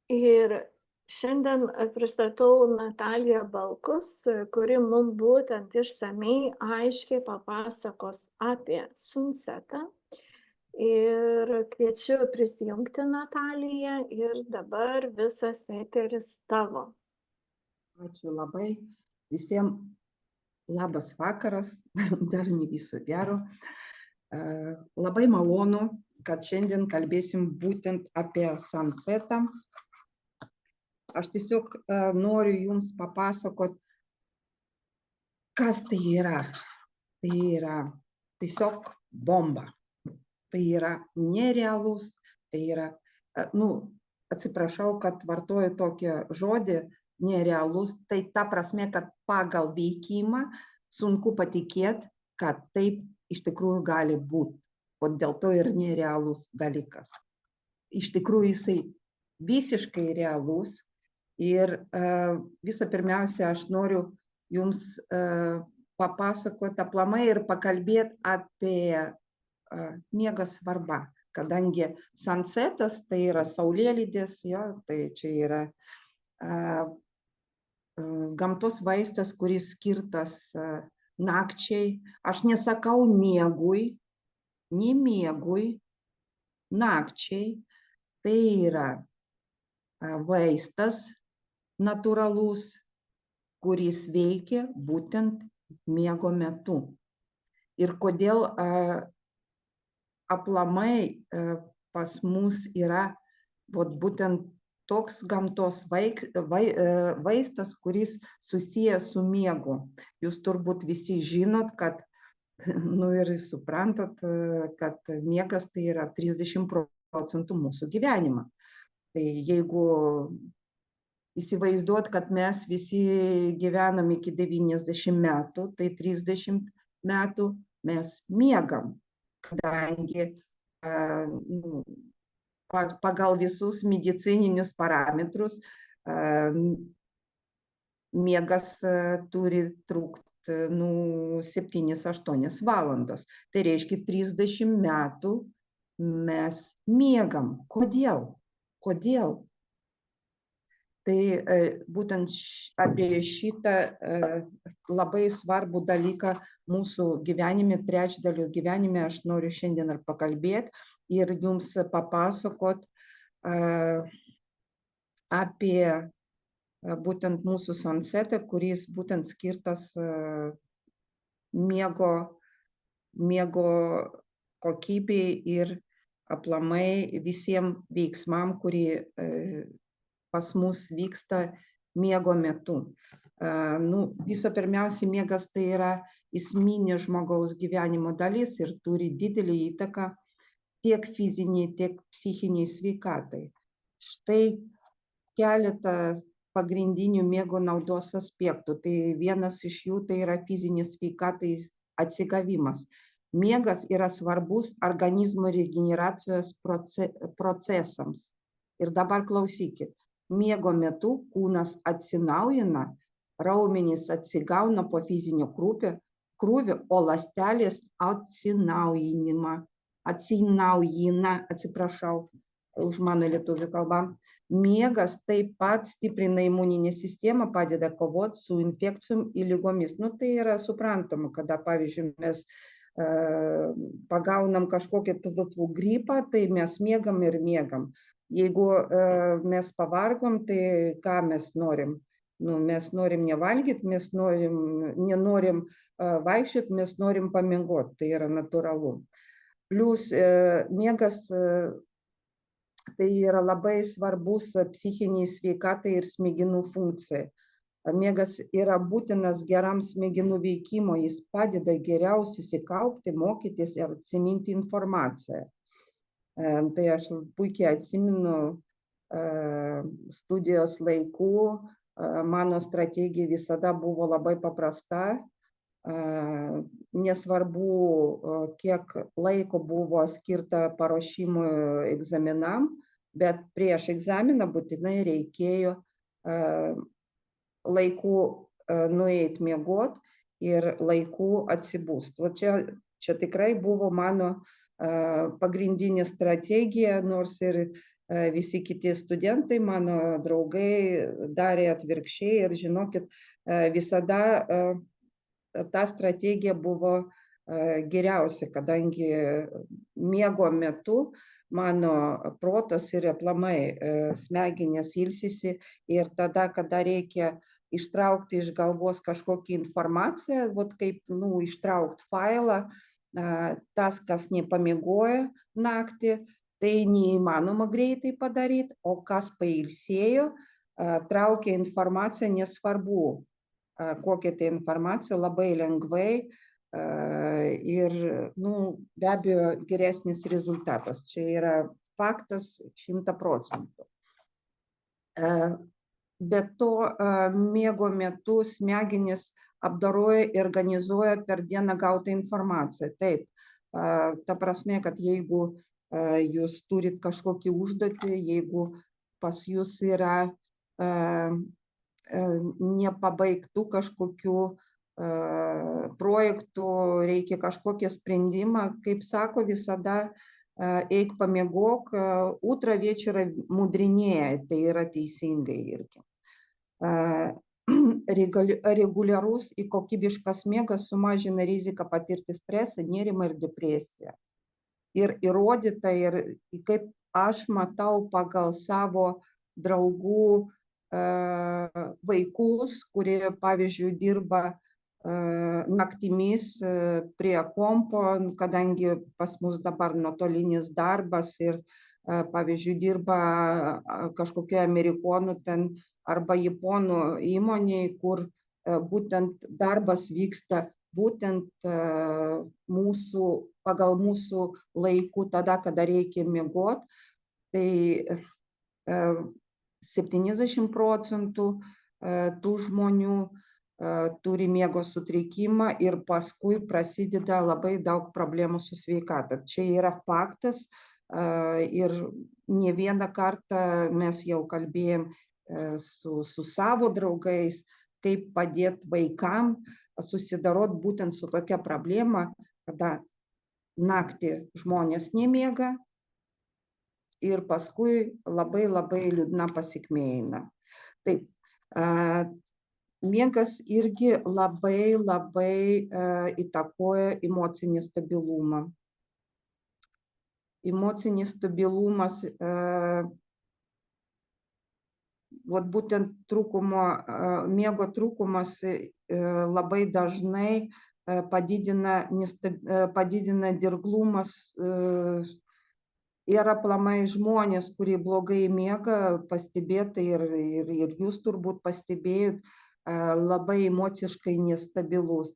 Ir šiandien pristatau Nataliją Balkus, kuri mums būtent išsamei aiškiai papasakos apie Sunsetą. Ir kviečiu prisijungti Nataliją ir dabar visas eteris tavo. Ačiū labai. Visiems labas vakaras, dar ne viso gero. Labai malonu, kad šiandien kalbėsim būtent apie Sunsetą. Aš tiesiog noriu jums papasakot, kas tai yra. Tai yra tiesiog bomba. Tai yra nerealus, tai yra, atsiprašau, kad vartoju tokį žodį, nerealus, tai ta prasme, kad pagal veikimą sunku patikėti, kad taip iš tikrųjų gali būti. O dėl to ir nerealus dalykas. Iš tikrųjų jisai visiškai realus. Ir visų pirmiausia, aš noriu jums papasakoti aplamai ir pakalbėti apie miego svarbą. Kadangi sunsetas tai yra saulėlydis, tai čia yra gamtos vaistas, kuris skirtas nakčiai. Aš nesakau miegui, ne miegui, nakčiai. Tai yra vaistas natūralus, kuris veikia būtent miego metu. Ir kodėl aplamai pas mus yra būtent toks gamtos vaistas, kuris susijęs su miegu. Jūs turbūt visi žinot, kad, ir suprantat, kad miegas tai yra 30% mūsų gyvenimo. Tai jeigu įsivaizduot, kad mes visi gyvenam iki 90 metų, tai 30 metų mes miegam, kadangi pagal visus medicininius parametrus miegas turi trukti 7-8 valandos. Tai reiškia 30 metų mes miegam. Kodėl? Kodėl? Tai būtent apie šitą labai svarbų dalyką mūsų gyvenime, trečdalio gyvenime aš noriu šiandien ir pakalbėti ir jums papasakot apie būtent mūsų sunsetą, kuris būtent skirtas miego kokybei ir aplamai visiems veiksmam, kurie pas mus vyksta miego metu. Visų pirmiausia, miegas tai yra esminė žmogaus gyvenimo dalis ir turi didelį įtaką tiek fiziniai, tiek psichiniai sveikatai. Štai keletą pagrindinių miego naudos aspektų. Tai vienas iš jų tai yra fizinis sveikatai atsigavimas. Miegas yra svarbus organizmo regeneracijos procesams. Ir dabar klausykit. Miego metu kūnas atsinaujina, raumenys atsigauna po fizinio krūvio, o ląstelės atsinaujina, atsiprašau už mano lietuvių kalbą. Miegas taip pat stiprina imuninę sistemą, padeda kovoti su infekcijom ir lygomis. Tai yra suprantama, kada, pavyzdžiui, mes pagaunam kažkokį gripą, tai mes miegam ir miegam. Jeigu mes pavargom, tai ką mes norim? Mes norim nevalgyti, mes nenorim vaikščioti, mes norim pamiegoti, tai yra natūralu. Plius miegas tai yra labai svarbus psichiniai sveikatai ir smegenų funkcijai. Miegas yra būtinas geram smegenų veikimo, jis padeda geriau susikaupti, mokytis ir atsiminti informaciją. Tai aš puikiai atsimenu studijos laikų, mano strategija visada buvo labai paprasta, nesvarbu, kiek laiko buvo skirta paruošimui egzaminam, bet prieš egzaminą būtinai reikėjo laiku nueiti miegot ir laiku atsibust. Čia tikrai buvo mano pagrindinė strategija, nors ir visi kiti studentai, mano draugai darė atvirkščiai ir žinokit, visada ta strategija buvo geriausia, kadangi miego metu mano protas ir aplamai smegenys ilsisi ir tada, kada reikia ištraukti iš galvos kažkokią informaciją, vat kaip ištraukti failą, tas, kas nepamiegojo naktį, tai neįmanoma greitai padaryti, o kas pailsėjo, traukia informaciją, nesvarbu, kokia tai informacija, labai lengvai ir be abejo geresnis rezultatas. Čia yra faktas 100%. Be to, miego metu smegenys apdoroja ir organizuoja per dieną gautą informaciją. Taip, ta prasme, kad jeigu jūs turit kažkokį užduotį, jeigu pas jūs yra nepabaigtų kažkokių projektų, reikia kažkokį sprendimą, kaip sako, visada eik pamiegok, utro вечера mudrinėja, tai yra teisingai irgi. Reguliarus ir kokybiškas miegas sumažina riziką patirti stresą, nerimą ir depresiją. Ir įrodyta, ir kaip aš matau pagal savo draugų vaikus, kurie, pavyzdžiui, dirba naktimis prie kompo, kadangi pas mus dabar nuotolinis darbas ir, pavyzdžiui, dirba kažkokia amerikonų ten arba japonų įmonėje, kur būtent darbas vyksta būtent pagal mūsų laikų, tada, kada reikia miegoti, tai 70% tų žmonių turi miego sutrikimą ir paskui prasideda labai daug problemų su sveikata. Čia yra faktas ir ne vieną kartą mes jau kalbėjom su savo draugais, kaip padėti vaikam susidarot būtent su tokia problema, kada naktį žmonės nemiega ir paskui labai labai liūdna pasekmė eina. Taip, miegas irgi labai labai įtakoja emocinį stabilumą. Emocinis stabilumas, būtent miego trūkumas labai dažnai padidina dirglumas ir aplamai žmonės, kurie blogai miega, pastebėta ir jūs turbūt pastebėjot, labai emociškai nestabilus.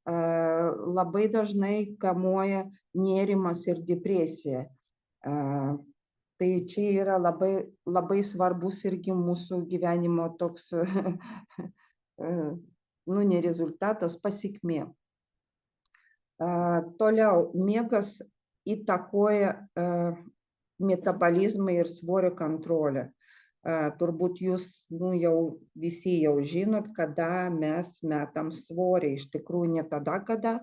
Labai dažnai kamuoja nerimas ir depresija. Tai čia yra labai, labai svarbus irgi mūsų gyvenimo toks, ne rezultatas, pasekmė. Toliau, miegas įtakoja metabolizmą ir svorio kontrolę. Turbūt jūs jau visi jau žinot, kada mes metam svorį. Iš tikrųjų ne tada, kada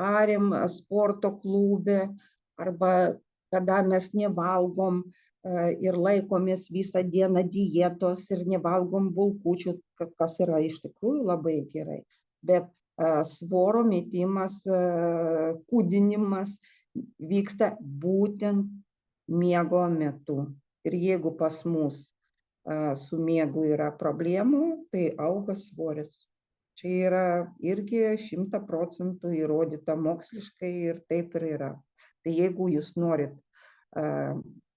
ariam sporto klube, arba kada mes nevalgom ir laikomės visą dieną dietos ir nevalgom bulkučių, kas yra iš tikrųjų labai gerai. Bet svorio metimas, kūdinimas vyksta būtent miego metu. Ir jeigu pas mus su miegu yra problemų, tai auga svoris. Čia yra irgi 100% įrodyta moksliškai ir taip ir yra. Tai jeigu jūs norit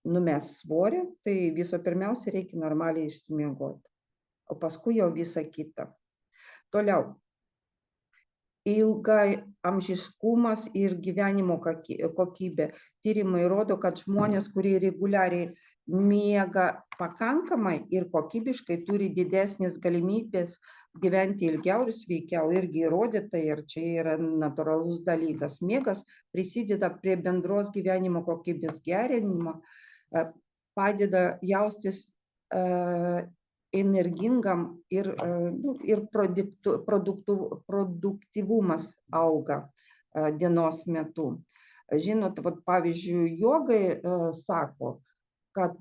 numest svorį, tai viso pirmiausia reikia normaliai išsimiegoti, o paskui jau visa kita. Toliau. Ilgaamžiškumas ir gyvenimo kokybė. Tyrimai rodo, kad žmonės, kurie reguliariai miega pakankamai ir kokybiškai, turi didesnės galimybės gyventi ilgiau ir sveikiau. Irgi įrodyta ir čia yra natūralus dalykas. Miegas prisideda prie bendros gyvenimo kokybės gerinimo, padeda jaustis energingam ir produktyvumas auga dienos metu. Žinot, pavyzdžiui, jogai sako, kad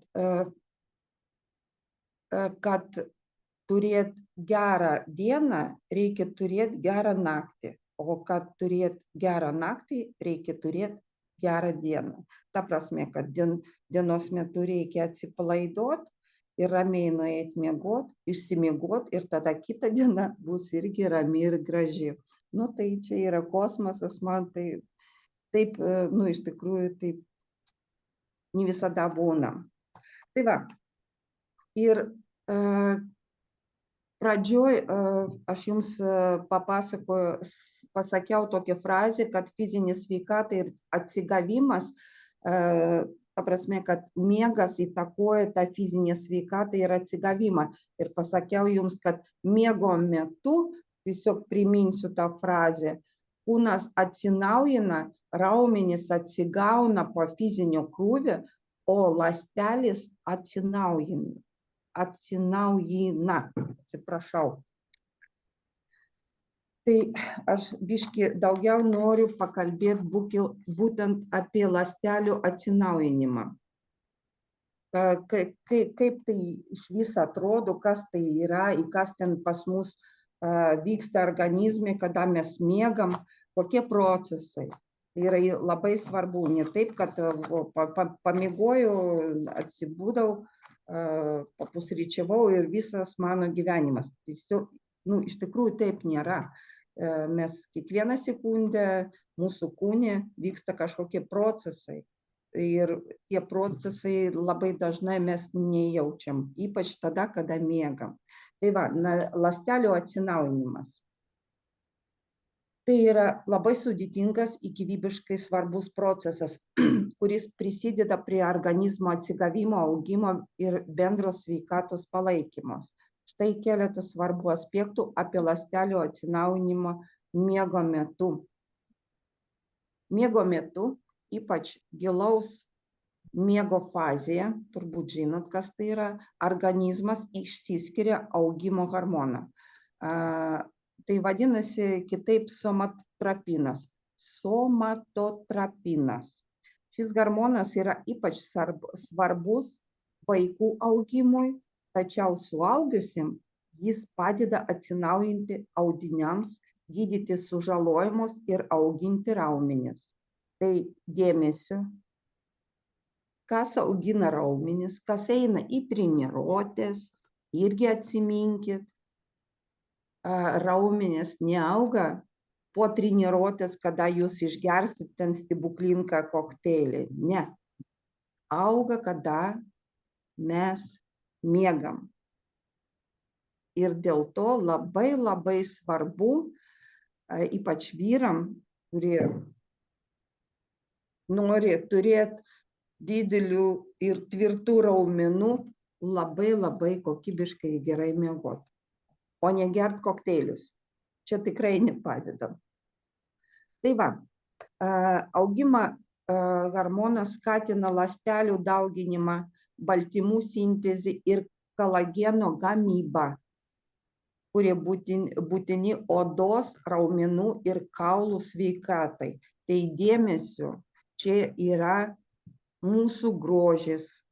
turėti gerą dieną, reikia turėti gerą naktį, o kad turėti gerą naktį, reikia turėti gerą dieną. Ta prasme, kad dienos metu reikia atsipalaiduoti ir ramiai nueiti miegoti, išsimiegoti ir tada kita diena bus irgi rami ir graži. Nu, tai čia yra kosmosas, man tai taip, nu, iš tikrųjų, taip ne visada būna. Tai va, ir pradžioj aš jums pasakiau tokią frazę, kad fizinė sveikata ir atsigavimas, ta prasme, kad miegas įtakoja tą fizinę sveikatą ir atsigavimą. Ir pasakiau jums, kad miego metu, tiesiog priminsiu tą frazę, kūnas atsinaujina, raumenys atsigauna po fizinio krūvio, o ląstelės atsinaujina. Atsiprašau. Tai aš biškį daugiau noriu pakalbėti būtent apie ląstelių atsinaujinimą. Kaip tai iš vis atrodo, kas tai yra, į kas ten pas mus vyksta organizme, kada mes miegam, kokie procesai. Tai yra labai svarbu, ne taip, kad pamiegojau, atsibūdau, papusryčiavau ir visas mano gyvenimas. Tiesiog, nu, iš tikrųjų taip nėra. Mes kiekvieną sekundę mūsų kūne vyksta kažkokie procesai. Ir tie procesai labai dažnai mes nejaučiam, ypač tada, kada miegam. Tai va, ląstelių atsinaujinimas. Tai yra labai sudėtingas ir gyvybiškai svarbus procesas, kuris prisideda prie organizmo atsigavimo, augimo ir bendros sveikatos palaikymos. Štai keletas svarbių aspektų apie ląstelių atsinaujinimą miego metu. Miego metu, ypač gilaus miego fazėje, turbūt žinot, kas tai yra, organizmas išsiskiria augimo hormoną. Tai vadinasi kitaip somatotropinas. Somatotropinas. Šis hormonas yra ypač svarbus vaikų augimui, tačiau suaugusiam jis padeda atsinaujinti audiniams, gydyti sužalojimus ir auginti raumenis. Tai dėmesio, kas augina raumenis, kas eina į treniruotes, irgi atsiminkit. Raumenis neauga po treniruotės, kada jūs išgersit ten stebuklingą kokteilį. Ne. Auga, kada mes miegam. Ir dėl to labai svarbu, ypač vyram, kurie nori turėti didelių ir tvirtų raumenų, labai kokybiškai gerai miegoti. O ne gert kokteilius. Čia tikrai nepadeda. Tai va, augimą hormonas skatina ląstelių dauginimą, baltymų sintezį ir kolageno gamybą, kurie būtini odos, raumenų ir kaulų sveikatai. Tai dėmesio, čia yra mūsų grožis.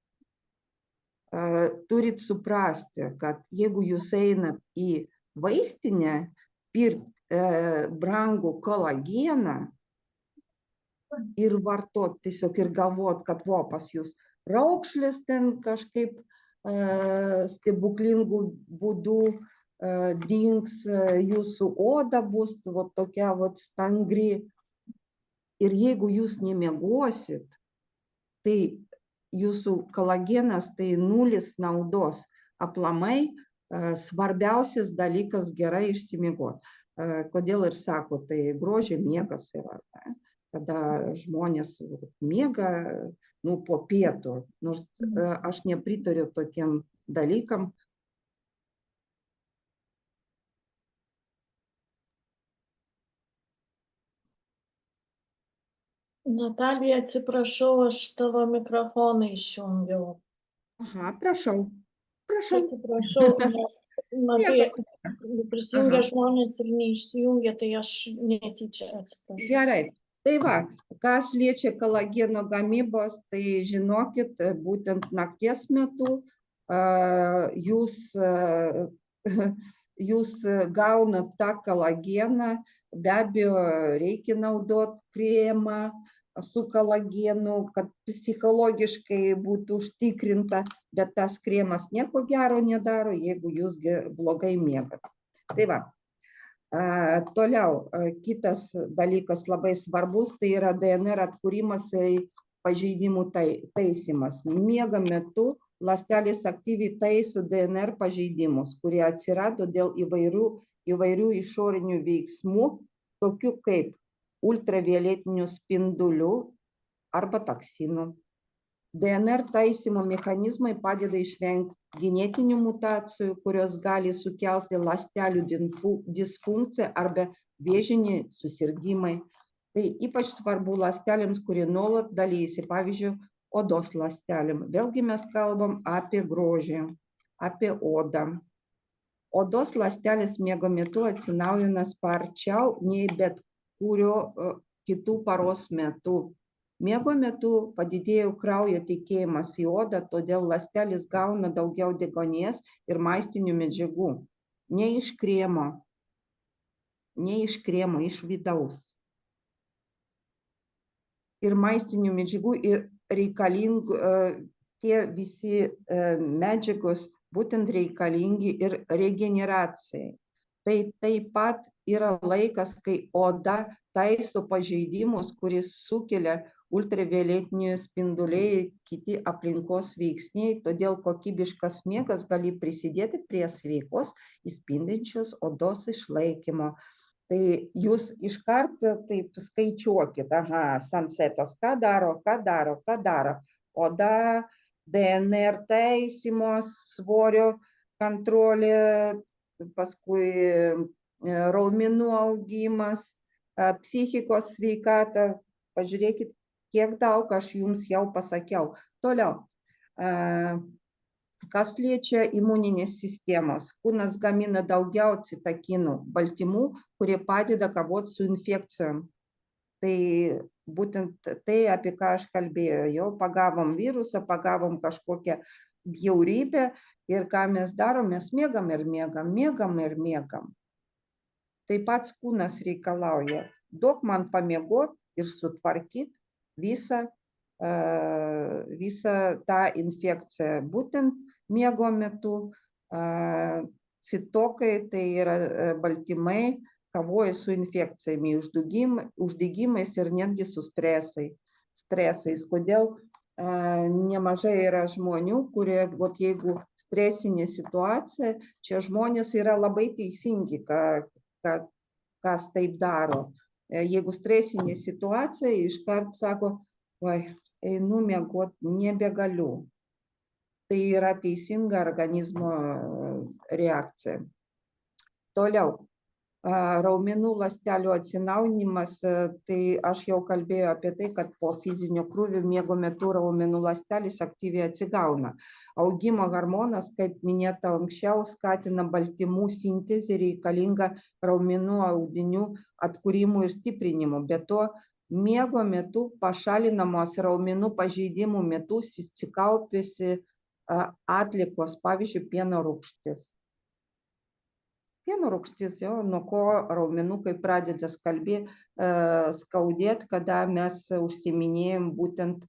Turit suprasti, kad jeigu jūs einat į vaistinę pirkti brangų kolageną ir vartot tiesiog ir galvot, kad pas jūs raukšlės ten kažkaip stebuklingų būdų dings, jūsų oda bus tokia stangri. Ir jeigu jūs nemiegosit, tai jūsų kolagenas tai nulis naudos. Aplamai svarbiausias dalykas gerai išsimiegoti. Kodėl ir sako, tai grožio miegas yra, kada žmonės miega po pietų. Nors aš nepritariu tokiem dalykam. Natalija, atsiprašau, aš tavo mikrofoną išjungiau. Aha, prašau. Atsiprašau, nes matai, prisijungia žmonės ir neišsijungia, tai aš netyčia atsiprašau. Gerai, Tai va, kas liečia kolageno gamybos, tai žinokit, būtent nakties metu jūs gaunat tą kolageną, be abejo, reikia naudoti kremą su kolagenu, kad psichologiškai būtų užtikrinta, bet tas kremas nieko gero nedaro, jeigu jūs blogai miegat. Tai va. Toliau, kitas dalykas labai svarbus, tai yra DNR atkūrimas ir pažeidimų taisymas. Miego metu ląstelės aktyviai taiso DNR pažeidimus, kurie atsirado dėl įvairių išorinių veiksmų, tokių kaip ultravioletinių spindulių arba toksinų. DNR taisymo mechanizmai padeda išvengti genetinių mutacijų, kurios gali sukelti ląstelių disfunkciją arba vėžinį susirgymai. Tai ypač svarbu ląstelėms, kurie nuolat dalyjasi, pavyzdžiui, odos ląstelėm. Vėlgi mes kalbam apie grožį, apie odą. Odos ląstelės miego metu atsinaujina sparčiau nei bet kurio kitų paros metu. Miego metu padidėjo kraujo tekėjimas į odą, todėl ląstelės gauna daugiau deguonies ir maistinių medžiagų. Ne iš kremo, iš vidaus. Ir maistinių medžiagų ir reikalingų, tie visi medžiagos būtent reikalingi ir regeneracijai. Tai taip pat yra laikas, kai oda taiso pažeidimus, kuris sukelia ultravioletiniai spinduliai ir kiti aplinkos veiksniai, todėl kokybiškas miegas gali prisidėti prie sveikos įspindinčios odos išlaikymo. Tai jūs iškart taip skaičiuokit, sunsetas, ką daro. Oda, DNR taisymos, svorio kontrolė, paskui raumenų augimas, psichikos sveikata. Pažiūrėkit, kiek daug aš jums jau pasakiau. Toliau, kas liečia imuninės sistemos, kūnas gamina daugiau citokinų, baltymų, kurie padeda kovoti su infekcijom. Tai būtent tai, apie ką aš kalbėjau, jau pagavom virusą, pagavom kažkokią bjaurybę ir ką mes darom, mes miegam. Tai pats kūnas reikalauja, duok man pamiegot ir sutvarkyti visą tą infekciją. Būtent miego metu citokai, tai yra baltymai, kovoja su infekcijami, uždegimais ir netgi su stresais. Kodėl nemažai yra žmonių, kurie, jeigu stresinė situacija, čia žmonės yra labai teisingi, kas taip daro. Jeigu stresinė situacija, iškart sako, einu miegot, nebegaliu. Tai yra teisinga organizmo reakcija. Toliau, raumenų ląstelių atsinaujinimas, tai aš jau kalbėjau apie tai, kad po fizinio krūvio miego metu raumenų ląstelės aktyviai atsigauna. Augimo hormonas, kaip minėta anksčiau, skatina baltymų sintezę reikalingą raumenų audinių atkūrimų ir stiprinimų. Be to, miego metu pašalinamos raumenų pažeidimų metu susikaupėsi atliekos, pavyzdžiui, pieno rūgštis. Pieno rūgštis, nuo ko raumenukai pradeda skaudėti, kada mes užsiiminėjom būtent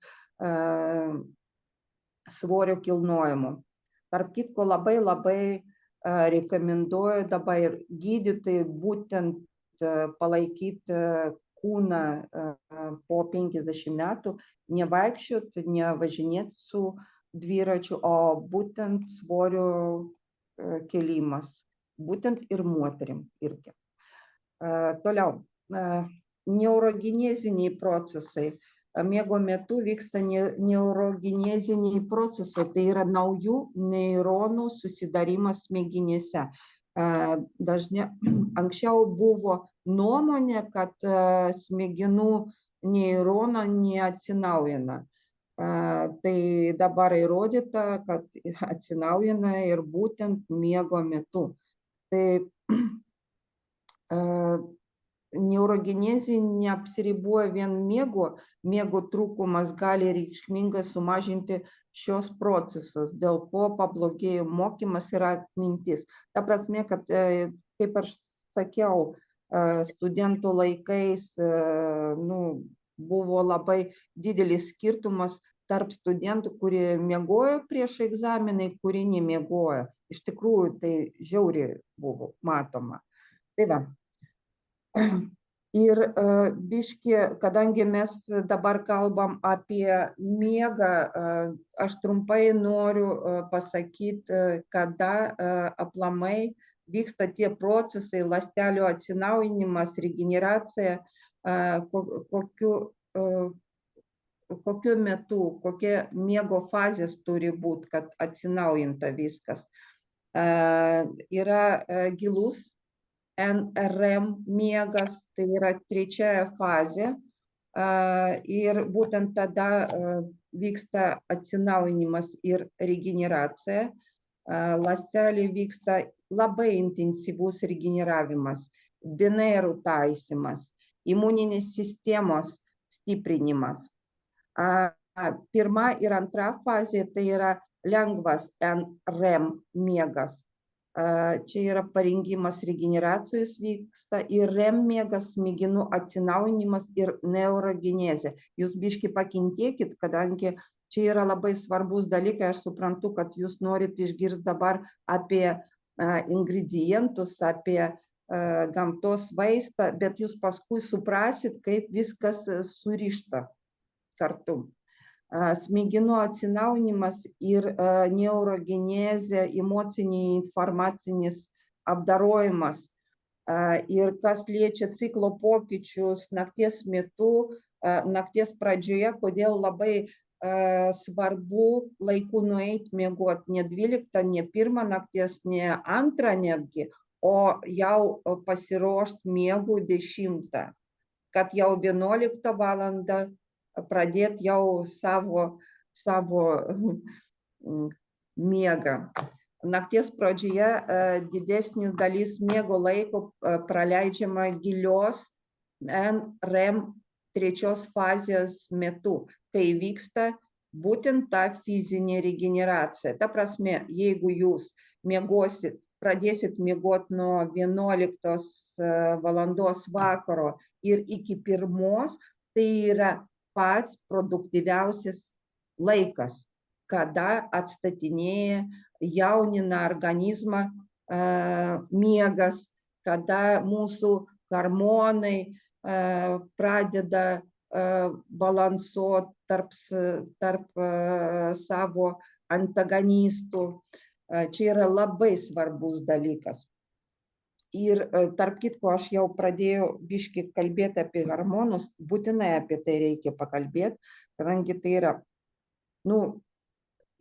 svorio kilnojimu. Tarp kitko, labai rekomenduoju dabar gydytojai būtent palaikyti kūną po 50 metų, nevaikščioti, nevažinėti su dviračiu, o būtent svorio kėlimas. Būtent ir moterim irgi. Toliau, neurogeneziniai procesai. Miego metu vyksta neurogeneziniai procesai, tai yra naujų neuronų susidarimas smegenyse. Anksčiau buvo nuomonė, kad smegenų neuronai neatsinaujina. Tai dabar įrodyta, kad atsinaujina ir būtent miego metu. Tai neurogenezė neapsiriboja vien miego trūkumas gali reikšmingai sumažinti šios procesus, dėl ko pablogėjo mokymas ir atmintis. Ta prasme, kad, kaip aš sakiau, studentų laikais buvo labai didelis skirtumas tarp studentų, kurie miegojo prieš egzaminą, kurie nemiegojo. Iš tikrųjų, tai žiauriai buvo matoma. Tai va. Ir biški, kadangi mes dabar kalbam apie miegą, aš trumpai noriu pasakyti, kada aplamai vyksta tie procesai, ląstelių atsinaujinimas, regeneracija, kokiu metu, kokia miego fazės turi būti, kad atsinaujinta viskas. Yra gilus NREM miegas, tai yra trečioji fazė, ir būtent tada vyksta atsinaujinimas ir regeneracija. Ląstelėje vyksta labai intensyvus regeneravimas, DNR taisymas, imuninės sistemos stiprinimas. Pirma ir antra fazė tai yra lengvas NREM miegas. Čia yra parengimas regeneracijos vyksta ir REM miegas, smegenų atsinaujinimas ir neurogenezė. Jūs biški pakentėkit, kadangi čia yra labai svarbus dalykai. Aš suprantu, kad jūs norit išgirsti dabar apie ingredientus, apie gamtos vaistą, bet jūs paskui suprasit, kaip viskas surišta kartu. Smegenų atsinaujinimas ir neurogenezė, emocinis informacinis apdorojimas. Ir kas liečia ciklo pokyčius nakties metu, nakties pradžioje, kodėl labai svarbu laiku nueiti miegoti, ne 12, ne 1 nakties, ne 2 netgi, o jau pasiruošti miegų 10, kad jau 11 valandą pradėti jau savo miegą. Nakties pradžioje didesnis dalis miego laiko praleidžiama gilios NREM trečios fazės metu, kai vyksta būtent ta fizinė regeneracija. Ta prasme, jeigu jūs miegosit, pradėsit miegoti nuo 11 valandos vakaro ir iki 1, tai yra pats produktyviausias laikas, kada atstatinėja, jaunina organizmą miegas, kada mūsų hormonai pradeda balansuoti tarp savo antagonistų. Čia yra labai svarbus dalykas. Ir tarp kitko, aš jau pradėjau biški kalbėti apie hormonus, būtinai apie tai reikia pakalbėti, kadangi tai yra,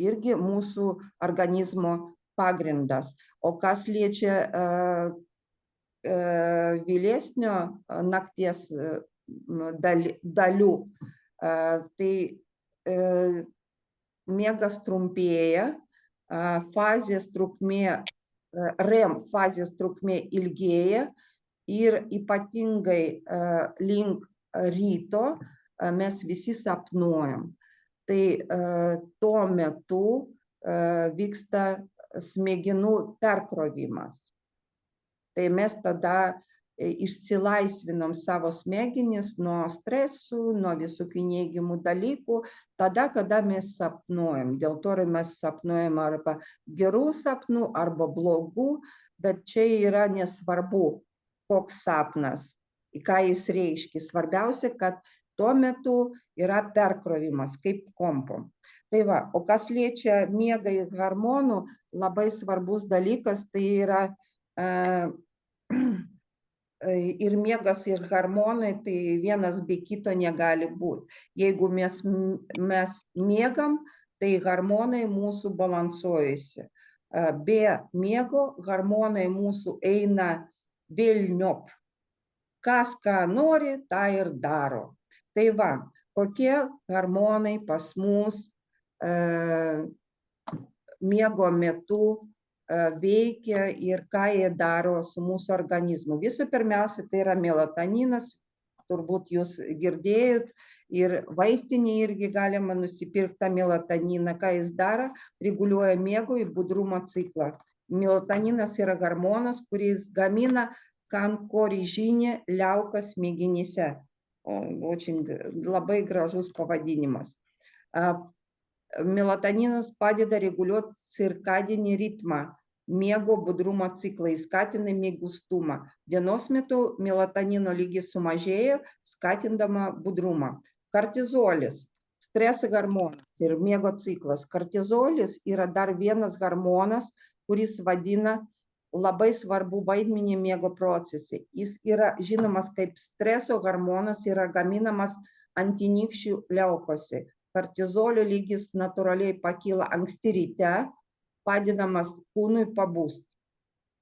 irgi mūsų organizmo pagrindas. O kas liečia vėlesnio nakties dalių, tai miegas trumpėja, fazės trukmė, REM fazės trukmė ilgėja ir ypatingai link ryto mes visi sapnuojam. Tai tuo metu vyksta smegenų perkrovimas. Tai mes tada išsilaisvinam savo smegenis nuo stresų, nuo visokių neigiamų dalykų, tada, kada mes sapnuojam. Dėl to mes sapnuojam arba gerų sapnų, arba blogų, bet čia yra nesvarbu, koks sapnas, ką jis reiškia. Svarbiausia, kad tuo metu yra perkrovimas, kaip kompom. Tai va, o kas liečia miegą ir hormonų, labai svarbus dalykas, tai yra ir miegas, ir hormonai, tai vienas be kito negali būti. Jeigu mes miegam, tai hormonai mūsų balansuojasi. Be miego hormonai mūsų eina velniop. Kas ką nori, tą ir daro. Tai va, kokie hormonai pas mus miego metu veikia ir ką jie daro su mūsų organizmu. Visų pirmiausia, tai yra melatoninas, turbūt jūs girdėjot, ir vaistinėje irgi galima nusipirkti tą melatoniną. Ką jis daro? Reguliuoja miego ir budrumo ciklą. Melatoninas yra hormonas, kuris gamina kankorėžinę liauką smegenyse. Labai gražus pavadinimas. Melatoninas padeda reguliuoti cirkadinį ritmą, miego budrumo ciklą, skatina miegustumą. Dienos metu melatonino lygis sumažėja, skatindama budrumą. Kortizolis, streso hormonas ir miego ciklas. Kortizolis yra dar vienas hormonas, kuris vadina labai svarbu vaidmenį miego procese. Jis yra žinomas kaip streso hormonas, yra gaminamas antinykščių liaukose. Kortizolio lygis natūraliai pakyla anksti ryte, padėdamas kūnui pabusti.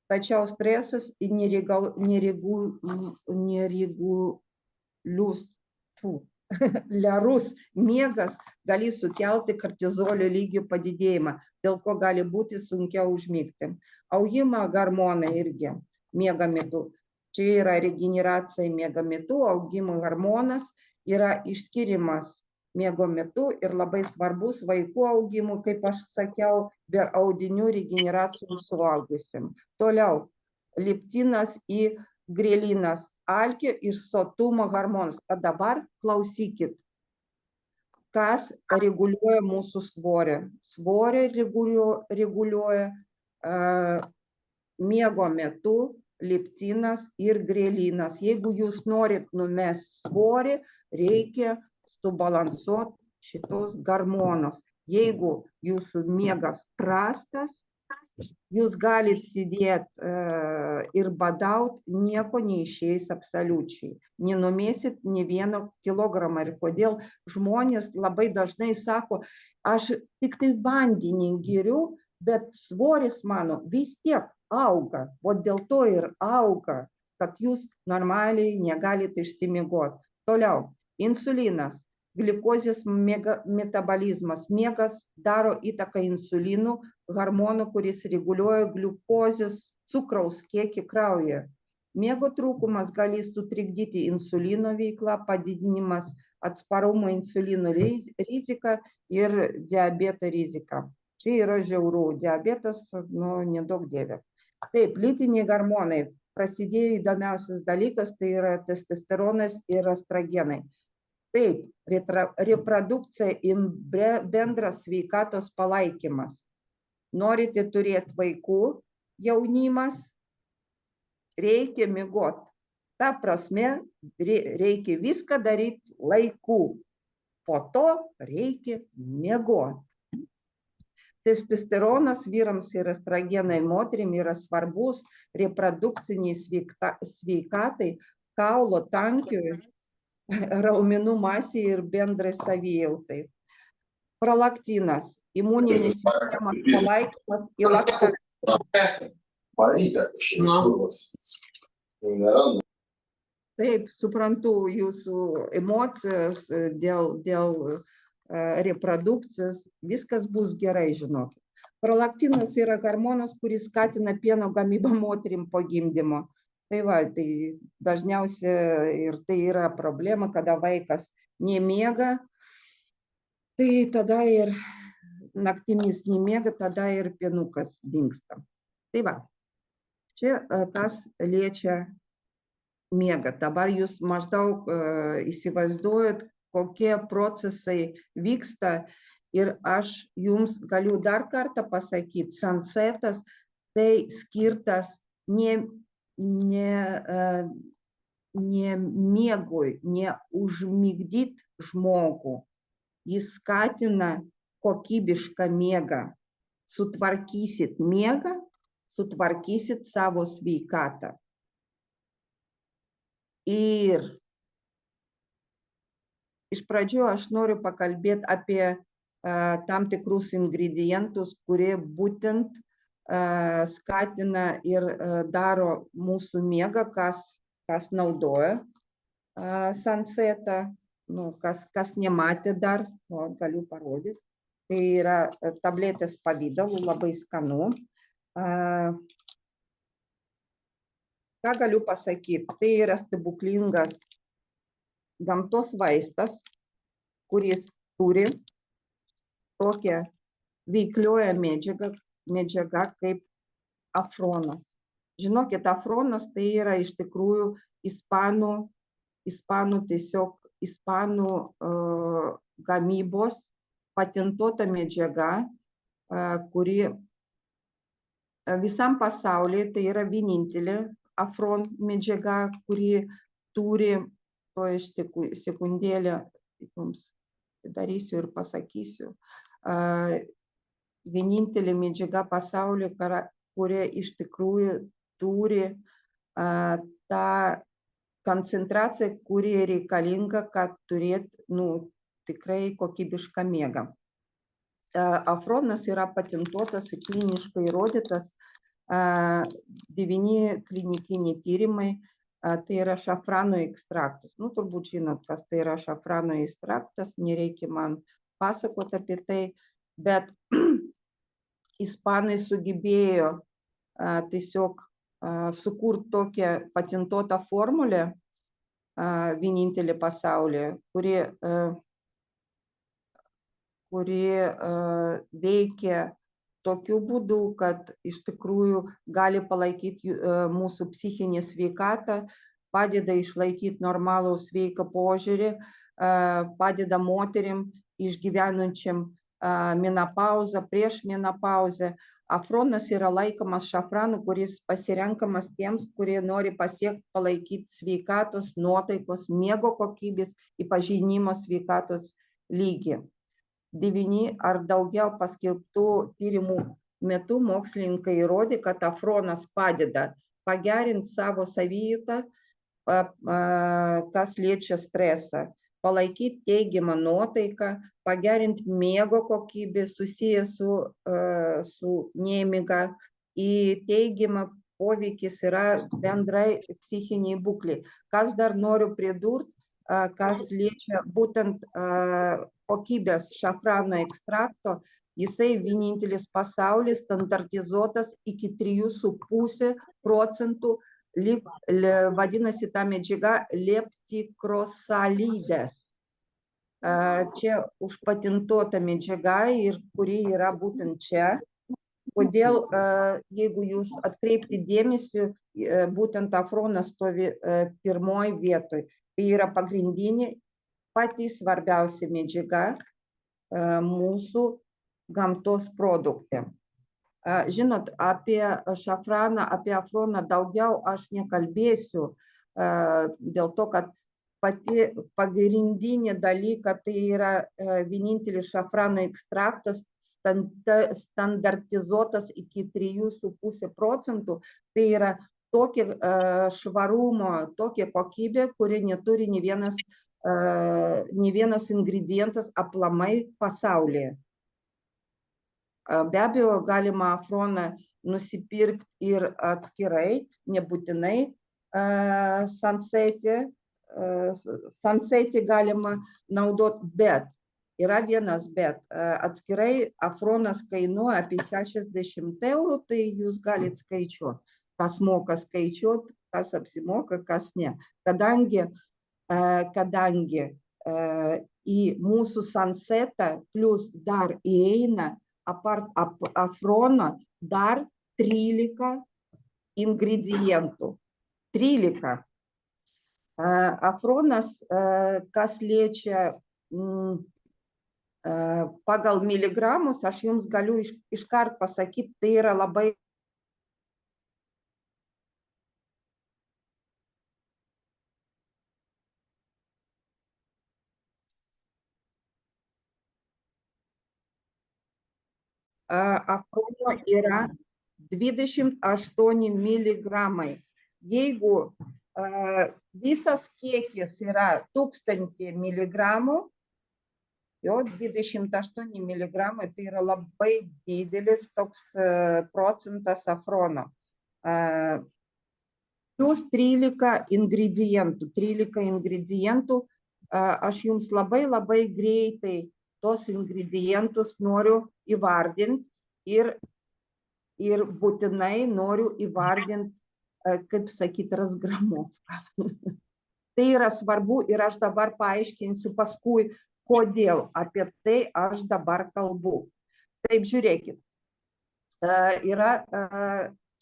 Tačiau stresas nereguliarus miegas gali sukelti kortizolio lygio padidėjimą, dėl ko gali būti sunkiau užmigti. Augimo hormonai irgi miego metu. Čia yra regeneracija miego metu, augimo hormonas yra išskiriamas miego metu ir labai svarbus vaikų augimui, kaip aš sakiau, per audinių regeneracijų suaugusiam. Toliau, leptinas ir grelinas, alkio ir sotumo hormonas. O dabar klausykit, kas reguliuoja mūsų svorį. Svorį reguliuoja miego metu leptinas ir grelinas. Jeigu jūs norit numesti svorį, reikia subalansuoti šitos hormonus. Jeigu jūsų miegas prastas, jūs galite sėdėti ir badauti, nieko neišeis absoliučiai. Nenumėsit nė vieno kilogramą. Ir kodėl žmonės labai dažnai sako, aš tik tai vandenį geriu, bet svoris mano vis tiek auga. O dėl to ir auga, kad jūs normaliai negalite išsimiegoti. Toliau, insulinas. Gliukozės metabolizmas. Miegas daro įtaką insulinų, hormonų, kuris reguliuoja gliukozės cukraus kiekį kraujyje. Miego trūkumas gali sutrikdyti insulino veiklą, padidinimas atsparumo insulino rizika ir diabeto rizika. Čia yra žiauru. Diabetas, nedaug dievė. Taip, lytiniai hormonai. Prasidėjo įdomiausias dalykas, tai yra testosteronas ir estrogenai. Taip, reprodukcija ir bendras sveikatos palaikymas. Norite turėti vaikų, jaunimas, reikia miegoti. Ta prasme, reikia viską daryti laiku. Po to reikia miegoti. Testosteronas vyrams ir estrogenai moterim yra svarbus reprodukciniai sveikatai, kaulo tankiui, raumenų masė ir bendrai savijautai. Prolaktinas, imuninės sistemos palaikymas ir laktacija. Taip, suprantu jūsų emocijas dėl reprodukcijos. Viskas bus gerai, žinokit. Prolaktinas yra hormonas, kuris skatina pieno gamybą moterim po gimdymo. Tai va, tai dažniausiai ir tai yra problema, kada vaikas nemiega, tai tada ir naktimis nemiega, tada ir pienukas dingsta. Tai va, čia tas liečia miegą. Dabar jūs maždaug įsivaizduojat, kokie procesai vyksta ir aš jums galiu dar kartą pasakyti, sunsetas tai skirtas ne miegui, ne užmigdyti žmogų. Jis skatina kokybišką miegą. Sutvarkysit miegą, sutvarkysit savo sveikatą. Ir iš pradžių aš noriu pakalbėti apie tam tikrus ingredientus, kurie būtent skatina ir daro mūsų miegą, kas naudoja sunsetą, kas nematė dar, galiu parodyti. Tai yra tabletės pavidalu, labai skanu. Ką galiu pasakyti? Tai yra stebuklingas gamtos vaistas, kuris turi tokią veiklioją medžiagą kaip afronas. Žinokit, afronas tai yra iš tikrųjų ispanų gamybos patentuota medžiaga, kuri visam pasaulyje tai yra vienintelė afron medžiaga, kuri turi, to iš sekundėlę jums darysiu ir pasakysiu, vienintelė medžiaga pasaulyje, kurie iš tikrųjų turi tą koncentraciją, kuri reikalinga, kad turėtų tikrai kokybišką miegą. Afronas yra patentuotas ir kliniškai įrodytas 9 klinikiniai tyrimai, tai yra šafrano ekstraktas. Turbūt žinot, kas tai yra šafrano ekstraktas, nereikia man pasakoti apie tai, bet ispanai sugebėjo tiesiog sukurti tokią patentuotą formulę, vienintelį pasaulyje, kuri veikia tokiu būdu, kad iš tikrųjų gali palaikyti mūsų psichinę sveikatą, padeda išlaikyti normalų sveiką požiūrį, padeda moterim išgyvenančiam menopauzą, prieš menopauzę. Afronas yra laikomas šafranu, kuris pasirenkamas tiems, kurie nori pasiekti, palaikyti sveikatos, nuotaikos, miego kokybės, pažinimo sveikatos lygį. 9 ar daugiau paskelbtų tyrimų metu mokslininkai įrodė, kad afronas padeda pagerinti savo savijautą, kas liečia stresą, palaikyti teigiamą nuotaiką, pagerinti miego kokybę susiję su nemiga, teigiamą poveikis yra bendrai psichiniai būklei. Kas dar noriu pridurti, kas liečia būtent kokybės šafrano ekstrakto, jisai vienintelis pasaulis standartizuotas iki 3,5%, vadinasi ta medžiaga leptikrosalidas. Čia užpatentuota medžiaga ir kuri yra būtent čia. Kodėl, jeigu jūs atkreipti dėmesį, būtent afronas stovi pirmoji vietoj. Tai yra pagrindinė, pati svarbiausia medžiaga mūsų gamtos produkte. Žinot, apie šafraną, apie afroną daugiau aš nekalbėsiu, dėl to, kad pati pagrindinė dalyka tai yra vienintelis šafrano ekstraktas standartizuotas iki 3,5%. Tai yra tokia švarumo, tokia kokybė, kuri neturi nė vienas ingredientas aplamai pasaulyje. Be abejo, galima afroną nusipirkti ir atskirai, nebūtinai Sunset'į galima naudoti, bet yra vienas bet. Atskirai afronas kainuoja apie 60 €, tai jūs galite skaičiuoti, kas moka skaičiuoti, kas apsimoka, kas ne. Kadangi į mūsų Sunset'ą plus dar įeina apart afrono dar 13 ingredientų. 13. Afronas, kas liečia pagal miligramus, aš jums galiu iškart pasakyti, tai yra labai afrono yra 28 miligramai. Jeigu visas kiekis yra 1000 miligramų, jo 28 miligramai tai yra labai didelis toks procentas afrono. Plus 13 ingredientų. 13 ingredientų, aš jums labai greitai tos ingredientus noriu įvardinti ir ir būtinai noriu įvardinti, kaip sakyti, razgramovką. Tai yra svarbu ir aš dabar paaiškinsiu paskui, kodėl apie tai aš dabar kalbu. Taip, žiūrėkit,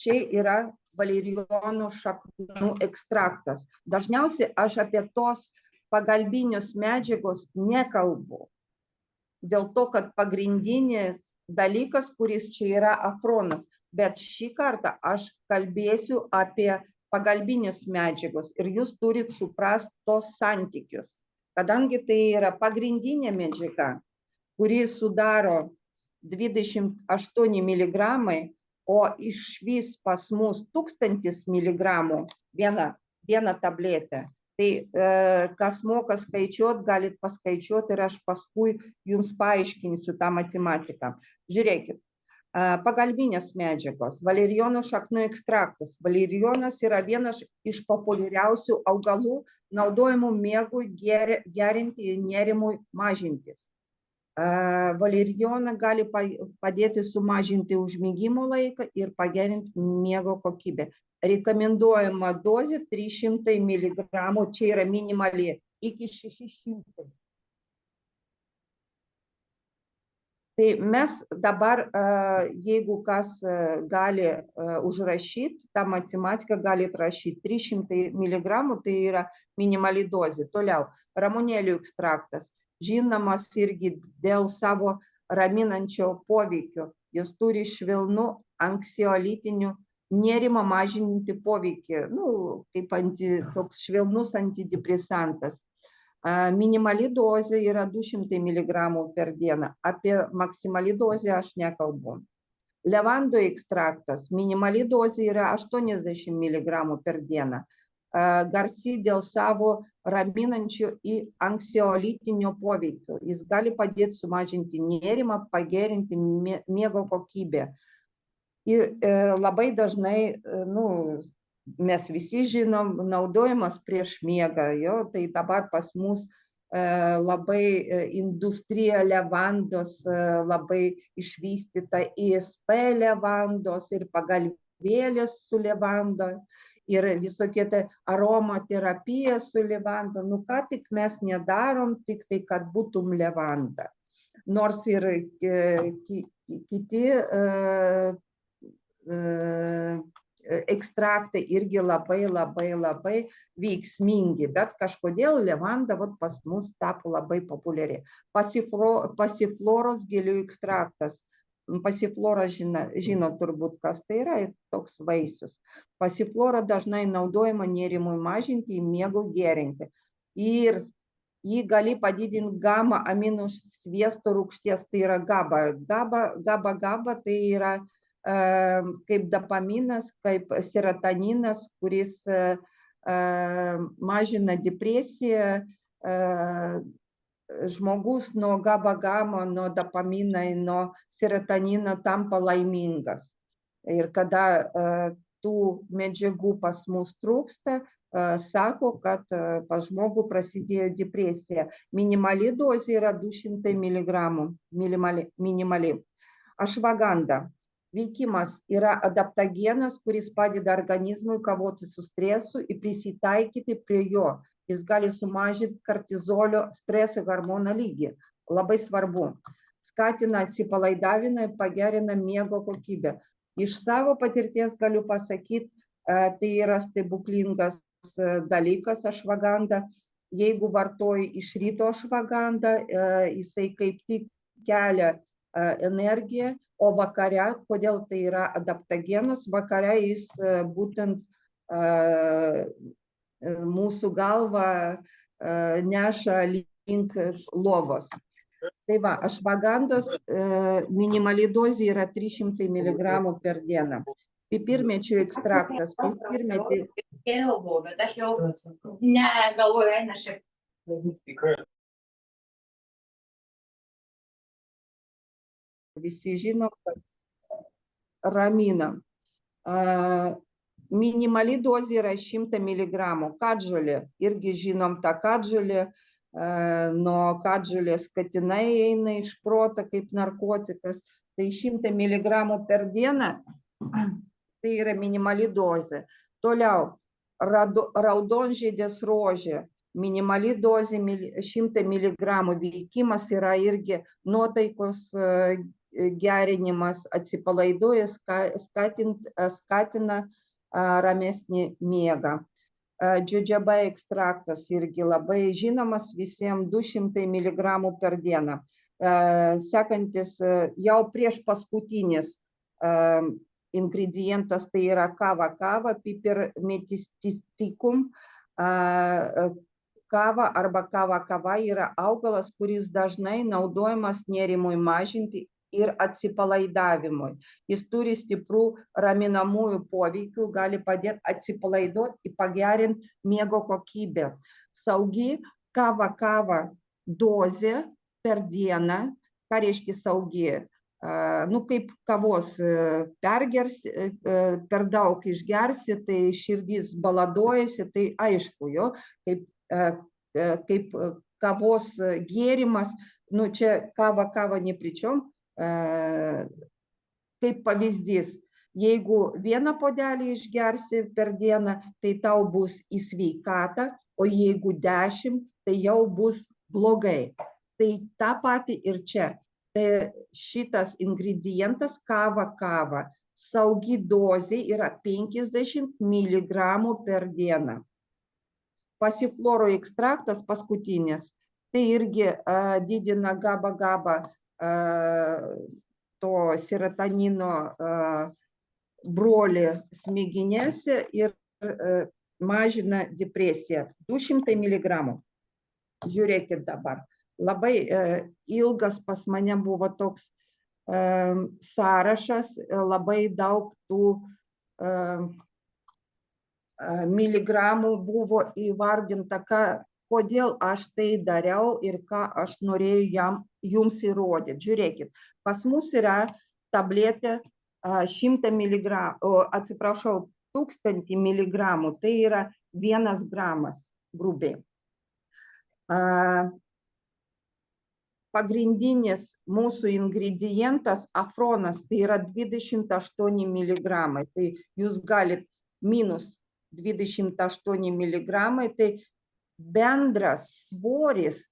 čia yra valerijonų šaknų ekstraktas. Dažniausiai aš apie tos pagalbinius medžiagos nekalbu, dėl to, kad pagrindinis dalykas, kuris čia yra afronas, bet šį kartą aš kalbėsiu apie pagalbinius medžiagos ir jūs turit suprasti tos santykius. Kadangi tai yra pagrindinė medžiaga, kuri sudaro 28 mg, o išvis pas mus 1000 mg vieną tabletę. Tai kas moka skaičiuoti, galit paskaičiuoti ir aš paskui jums paaiškinsiu tą matematiką. Žiūrėkit, pagalbinės medžiagos, valerijonų šaknų ekstraktas. Valerijonas yra vienas iš populiariausių augalų naudojamų miegui gerinti ir nerimui mažintis. Valerijoną gali padėti sumažinti užmigimo laiką ir pagerinti miego kokybę. Rekomenduojama dozė 300 mg, čia yra minimali, iki 600. Tai mes dabar, jeigu kas gali užrašyti, tą matematiką gali rašyti 300 mg, tai yra minimali dozė. Toliau, ramunėlių ekstraktas, žinomas irgi dėl savo raminančio poveikio. Jis turi švelnų anksiolitinių nerimą mažinti poveikį, kaip toks švelnus antidepresantas. Minimali dozė yra 200 mg per dieną, apie maksimali dozę aš nekalbu. Levandų ekstraktas, minimali dozė yra 80 mg per dieną. Garsi dėl savo raminančio ir anksiolitinio poveikio. Jis gali padėti sumažinti nerimą, pagerinti miego kokybę. Ir labai dažnai, mes visi žinom, naudojamas prieš miegą, tai dabar pas mus labai industrija levandos, labai išvystyta ISP levandos ir pagalvėlės su levandos ir visokie tai aromaterapija su levanda. Ką tik mes nedarom, tik tai, kad būtum levanda. Nors ir kiti ekstraktai irgi labai veiksmingi, bet kažkodėl levanda pas mus tapo labai populiari. Pasifloros gėlių ekstraktas. Pasiflora žino turbūt, kas tai yra, toks vaisius. Pasiflora dažnai naudojama nerimui mažinti ir miegui gerinti. Ir jį gali padidinti gamma aminų sviesto rūgšties, tai yra GABA. GABA tai yra kaip dopaminas, kaip serotoninas, kuris mažina depresiją. Žmogus nuo GABA, nuo dopamino, nuo serotonino tampa laimingas. Ir kada tų medžiagų pas mus trūksta, sako, kad pas žmogų prasidėjo depresija. Minimali dozė yra 200 mg. Minimali. Ašvaganda. Veikimas yra adaptogenas, kuris padeda organizmui kovoti su stresu ir prisitaikyti prie jo. Jis gali sumažinti kortizolio streso hormono lygį. Labai svarbu. Skatina atsipalaidavimą ir pagerina miego kokybę. Iš savo patirties galiu pasakyti, tai yra stebuklingas dalykas ašvaganda. Jeigu vartoji iš ryto ašvagandą, jisai kaip tik kelia energiją, o vakare, kodėl tai yra adaptogenas, vakare jis būtent mūsų galvą neša link lovos. Tai va, ašvagandos minimali dozė yra 300 mg per dieną. Pipirmėčių ekstraktas. Geriau, bet aš jau negalvoju, eina šiek tiek. Visi žino, kad ramina. Minimali dozė yra 100 mg. Kadžolė, irgi žinom tą kadžolę, nuo kadžolės katinai eina iš proto kaip narkotikas. Tai 100 mg per dieną Tai yra minimali dozė. Toliau, raudonžiedės rožė, minimali dozė 100 mg veikimas yra irgi nuotaikos gerinimas, atsipalaiduoja, skatina ramesnį miegą. Džodžaba ekstraktas irgi labai žinomas visiems 200 mg per dieną. Sekantis jau prieš paskutinis ingredientas tai yra kava, pipermetisticum. Kava arba kava yra augalas, kuris dažnai naudojamas nerimui mažinti ir atsipalaidavimui. Jis turi stiprų raminamųjų poveikių, gali padėti atsipalaiduoti ir pagerinti miego kokybę. Saugi kava dozė per dieną, ką reiškia saugi? Kaip kavos pergersi, per daug išgersi, tai širdis baladojasi, tai aišku, jo, kaip kavos gėrimas, čia kava nepričiom, kaip pavyzdys, jeigu vieną puodelį išgersi per dieną, tai tau bus į sveikatą, o jeigu 10, tai jau bus blogai. Tai tą patį ir čia. Tai šitas ingredientas kava, saugi dozė yra 50 mg per dieną. Pasifloro ekstraktas paskutinis, tai irgi didina GABA to serotonino brolį smegenėse ir mažina depresiją. 200 mg. Žiūrėkit dabar. Labai ilgas pas mane buvo toks sąrašas, labai daug tų miligramų buvo įvardinta, kodėl aš tai dariau ir ką aš norėjau jums įrodyti. Žiūrėkit, pas mus yra tabletė 100 mg, atsiprašau, 1000 mg, tai yra 1 gramas grubiai. Pagrindinis mūsų ingredientas afronas, tai yra 28 mg, tai jūs galit minus 28 mg, tai bendras svoris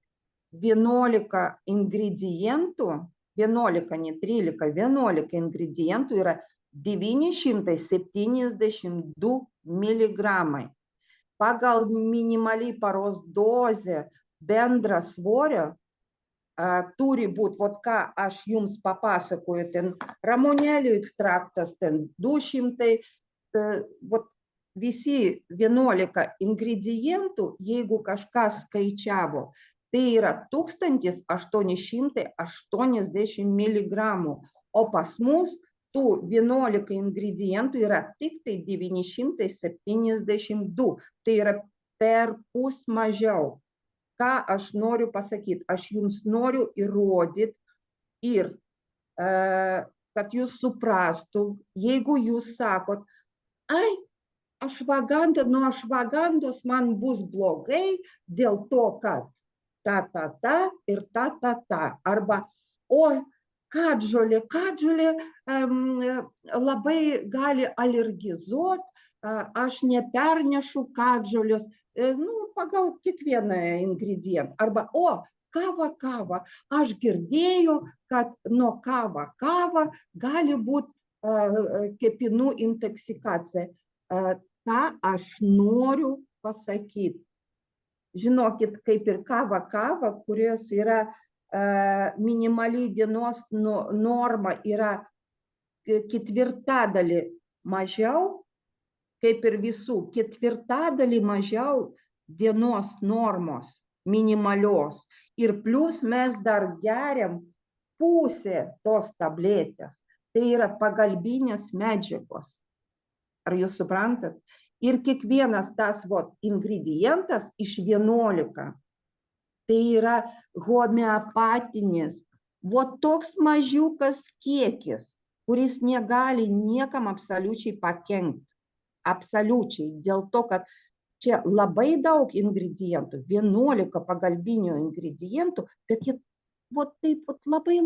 11 ingredientų, 11, ne 13, 11 ingredientų yra 972 mg. Pagal minimaliai paros dozę bendrą svorio turi būti, ką aš jums papasakoju, ten ramunėlių ekstraktas, ten 200, visi 11 ingredientų, jeigu kažkas skaičiavo, tai yra 1880 mg, o pas mus tų 11 ingredientų yra tik tai 972, tai yra perpus mažiau. Ką aš noriu pasakyti? Aš jums noriu įrodyti ir kad jūs suprastų, jeigu jūs sakot, nuo ašvagandos man bus blogai dėl to, kad ta ir ta. Arba, kadžolė labai gali alergizuoti, aš nepernešu kadžolės, pagal kiekvieną ingredientą. Arba, kava, aš girdėjau, kad nuo kava gali būti kepinų intoksikacija. Ką aš noriu pasakyti? Žinokit, kaip ir kava, kurios yra minimaliai dienos norma yra ketvirtadalį mažiau, kaip ir visų, ketvirtadalį mažiau dienos normos minimalios. Ir plus mes dar geriam pusę tos tabletės. Tai yra pagalbinės medžiagos. Ar jūs suprantat? Ir kiekvienas tas ingredientas iš 11. Tai yra homeopatinis. Toks mažiukas kiekis, kuris negali niekam absoliučiai pakenkti. Absoliučiai. Dėl to, kad čia labai daug ingredientų, 11 pagalbinių ingredientų, bet jie taip labai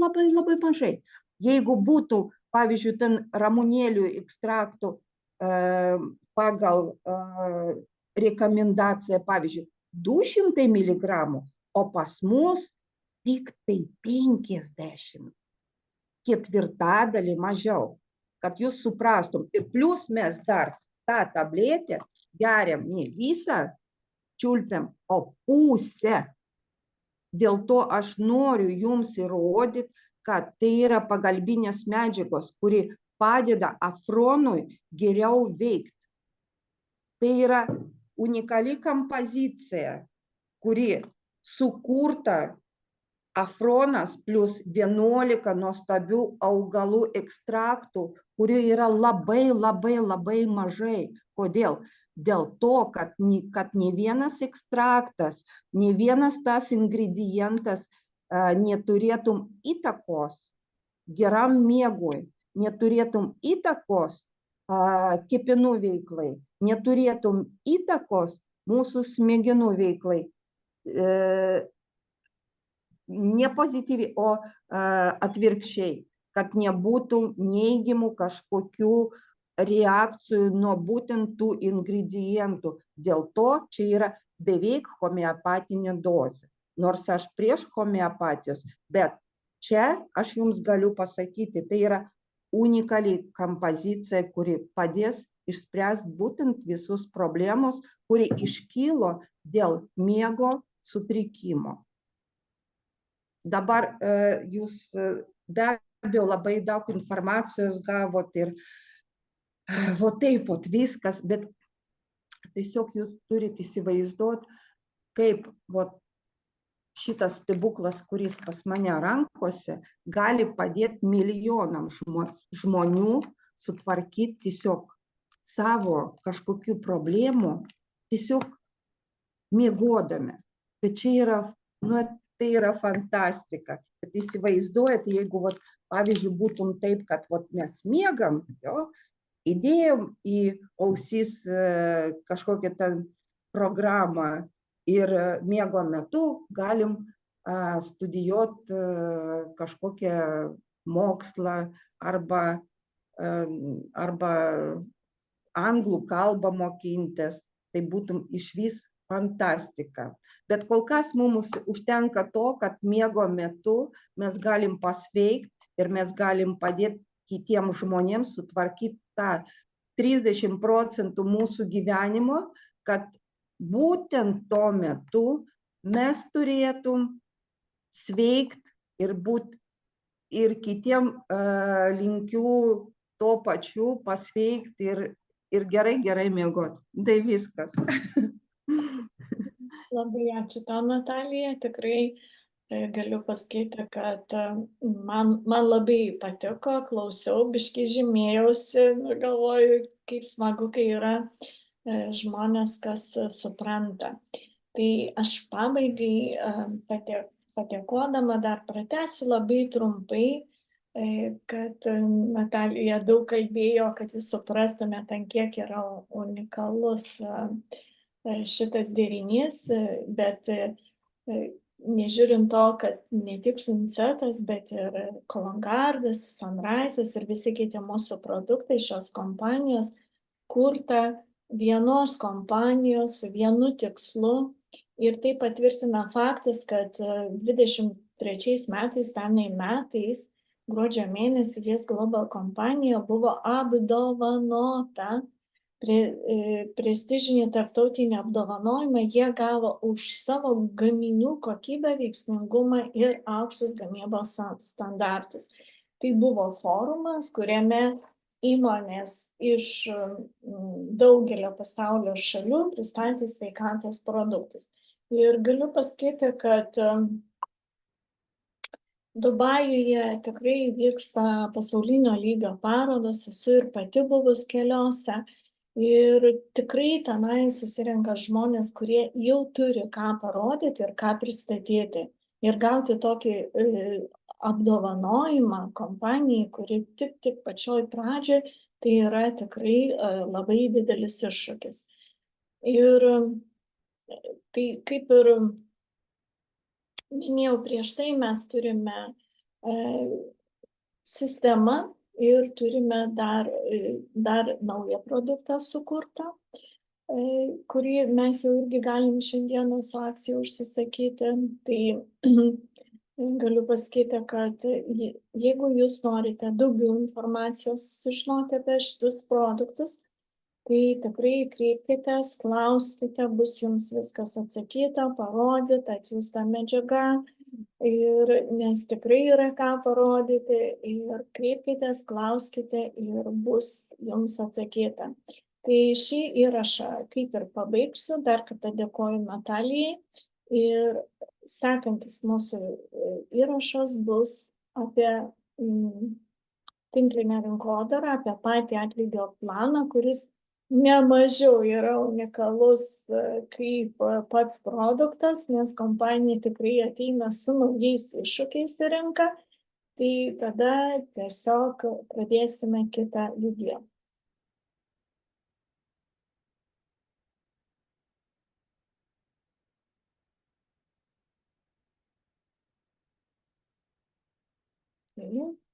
mažai. Jeigu būtų pavyzdžiui, ten ramunėlių ekstraktų pagal rekomendaciją, pavyzdžiui, 200 mg, o pas mus tik tai 50, ketvirtadalį mažiau, kad jūs suprastum. Ir plus mes dar tą tabletę geriam ne visą, čiulpiam, o pusę. Dėl to aš noriu jums įrodyti, kad tai yra pagalbinės medžiagos, kuri padeda afronui geriau veikti. Tai yra unikali kompozicija, kuri sukurta afronas plus 11 nuostabių augalų ekstraktų, kurių yra labai mažai. Kodėl? Dėl to, kad ne vienas ekstraktas, ne vienas tas ingredientas neturėtum įtakos geram miegui, neturėtum įtakos kepenų veiklai, neturėtum įtakos mūsų smegenų veiklai. Ne pozityviai, o atvirkščiai, kad nebūtų neigiamų kažkokių reakcijų nuo būtent tų ingredientų. Dėl to čia yra beveik homeopatinė dozė. Nors aš prieš homeopatijos, bet čia aš jums galiu pasakyti, tai yra unikali kompozicija, kuri padės išspręsti būtent visus problemus, kurie iškylo dėl miego sutrikimo. Dabar jūs be abejo labai daug informacijos gavot ir taip viskas, bet tiesiog jūs turite įsivaizduoti, kaip šitas stebuklas, kuris pas mane rankose, gali padėti milijonam žmonių sutvarkyti tiesiog savo kažkokių problemų, tiesiog miegodami. Bet čia yra, tai yra fantastika. Bet įsivaizduojate, jeigu, pavyzdžiui, būtum taip, kad mes miegam, įdėjom į ausis kažkokią ten programą ir miego metu galim studijuoti kažkokią mokslą arba anglų kalbą mokintis, tai būtum išvis fantastika. Bet kol kas mums užtenka to, kad miego metu mes galim pasveikti ir mes galim padėti kitiems žmonėms sutvarkyti tą 30% mūsų gyvenimo, kad būtent tuo metu mes turėtum sveikti ir būti ir kitiem linkiu to pačiu pasveikti ir gerai miegoti. Tai viskas. Labai ačiū tau, Natalija. Tikrai galiu pasakyti, kad man labai patiko, klausiau, biškį žymėjausi, galvoju, kaip smagu, kai yra žmonės, kas supranta. Tai aš pabaigai padėkodama dar pratęsiu labai trumpai, kad Natalija daug kalbėjo, kad jūs suprastumėte, ant kiek yra unikalus šitas derinys, bet nežiūrint to, kad ne tik Sunsetas, bet ir Kolongardas, Sunrise'as ir visi kiti mūsų produktai šios kompanijos kurta vienos kompanijos su vienu tikslu. Ir tai patvirtina faktas, kad 23 metais, gruodžio mėnesį, Yes Global kompanija buvo apdovanota prestižinį tarptautinį apdovanojimą. Jie gavo už savo gaminių kokybę, veiksmingumą ir aukštus gamybos standartus. Tai buvo forumas, kuriame įmonės iš daugelio pasaulio šalių pristatė sveikatos produktus. Ir galiu pasakyti, kad Dubajuje tikrai vyksta pasaulinio lygio parodos, esu ir pati buvus keliose. Ir tikrai tenai susirenka žmonės, kurie jau turi ką parodyti ir ką pristatyti. Ir gauti tokį apdovanojimą kompanijai, kuri tik pačioj pradžioj, tai yra tikrai labai didelis iššūkis. Ir tai kaip ir minėjau prieš tai, mes turime sistemą ir turime dar naują produktą sukurtą, kurį mes jau irgi galim šiandieną su akcija užsisakyti. Tai galiu pasakyti, kad jeigu jūs norite daugiau informacijos sužinoti apie šitus produktus, tai tikrai kreipkitės, klauskite, bus jums viskas atsakyta, parodyta, atsiųsta medžiaga, nes tikrai yra ką parodyti, ir kreipkitės, klauskite ir bus jums atsakyta. Tai šį įrašą kaip ir pabaigsiu, dar kartą dėkoju Natalijai, ir sekantis mūsų įrašas bus apie tinklinę rinkodarą, apie patį atlygio planą, kuris nemažiau yra unikalus kaip pats produktas, nes kompanija tikrai ateina su naujais iššūkiais į rinką. Tai tada tiesiog pradėsime kitą video. Taigi.